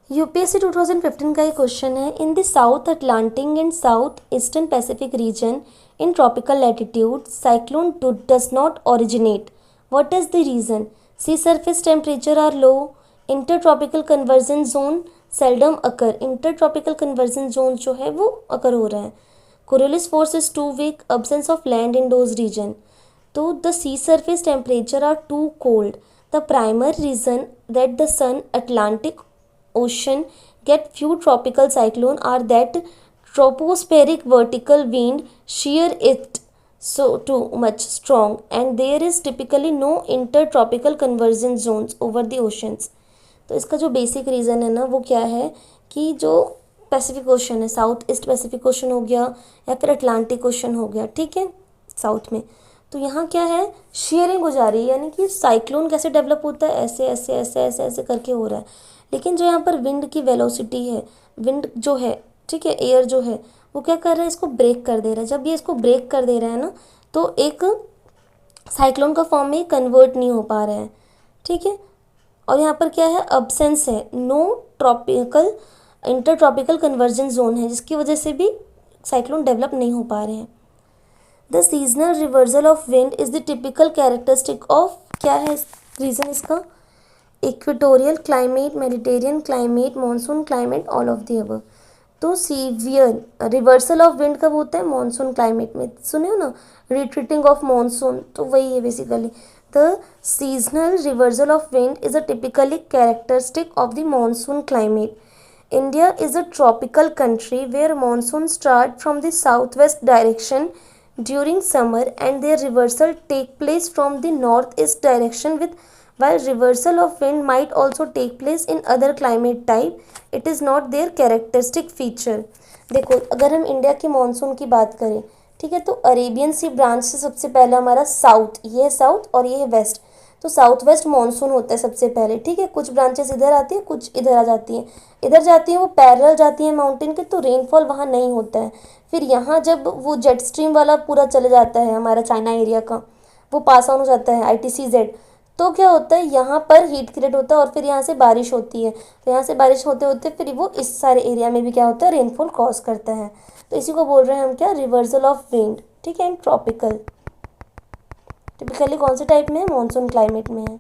UPSC 2015 का एक question है, in the south Atlantic and south eastern Pacific region in tropical latitude cyclone does not originate, what is the reason? Sea surface temperature are low, inter tropical convergence zone seldom occur, inter tropical convergence zone जो है वो occur हो रहा है, Coriolis force is too weak, absence of land in those region. तो the sea surface temperature are too cold, the primary reason that the sun Atlantic ocean get few tropical cyclone are that tropospheric vertical wind shear it so too much strong and there is typically no intertropical convergence zones over the oceans. तो इसका जो basic reason है ना वो क्या है कि जो पैसिफिक ओशन है, साउथ ईस्ट पैसिफिक ओशन हो गया या फिर अटलांटिक ओशन हो गया, ठीक है, साउथ में, तो यहाँ क्या है, शेयरिंग हो जा रही है, यानी कि साइक्लोन कैसे डेवलप होता है, ऐसे ऐसे ऐसे ऐसे ऐसे करके हो रहा है. लेकिन जो यहाँ पर विंड की वेलोसिटी है, विंड जो है, ठीक है, एयर जो है वो क्या कर रहा है, इसको ब्रेक कर दे रहा है. जब ये इसको ब्रेक कर दे रहा है ना तो एक साइक्लोन का फॉर्म में कन्वर्ट नहीं हो पा रहा है, ठीक है. और यहाँ पर क्या है, अब्सेंस है, no tropical inter tropical convergence zone है, जिसकी वजह से भी साइक्लोन डेवलप नहीं हो पा रहे हैं. The seasonal reversal of wind is the typical characteristic of, क्या है रीज़न इसका, equatorial climate, Mediterranean climate, monsoon climate, all of the above. तो सीवियर रिवर्सल ऑफ विंड कब होता है, मानसून क्लाइमेट में, सुने हो ना, रिट्रीटिंग ऑफ मानसून, तो वही है basically. The seasonal reversal of wind is a typically characteristic of the monsoon climate. India is a tropical country where monsoon start from the south west direction during summer and their reversal take place from the northeast direction with, while reversal of wind might also take place in other climate type, it is not their characteristic feature. देखो अगर हम India की monsoon की बात करें, ठीक है, तो अरेबियन सी ब्रांच से सबसे पहले हमारा साउथ, ये है साउथ और ये है वेस्ट, तो साउथ वेस्ट मानसून होता है सबसे पहले, ठीक है. कुछ ब्रांचेस इधर आती है, कुछ इधर आ जाती हैं, इधर जाती हैं वो पैरेलल जाती हैं माउंटेन के, तो रेनफॉल वहाँ नहीं होता है. फिर यहाँ जब वो जेट स्ट्रीम वाला पूरा चले जाता है, हमारा चाइना एरिया का वो पास ऑन हो जाता है ITCZ, तो क्या होता है, यहाँ पर हीट क्रिएट होता है और फिर यहाँ से बारिश होती है, तो यहाँ से बारिश होते होते फिर वो इस सारे एरिया में भी क्या होता है, रेनफॉल कॉज करता है. तो इसी को बोल रहे हैं हम क्या, रिवर्सल ऑफ विंड, ठीक है. एंड ट्रॉपिकल टिपिकली कौन से टाइप में है, मानसून क्लाइमेट में है.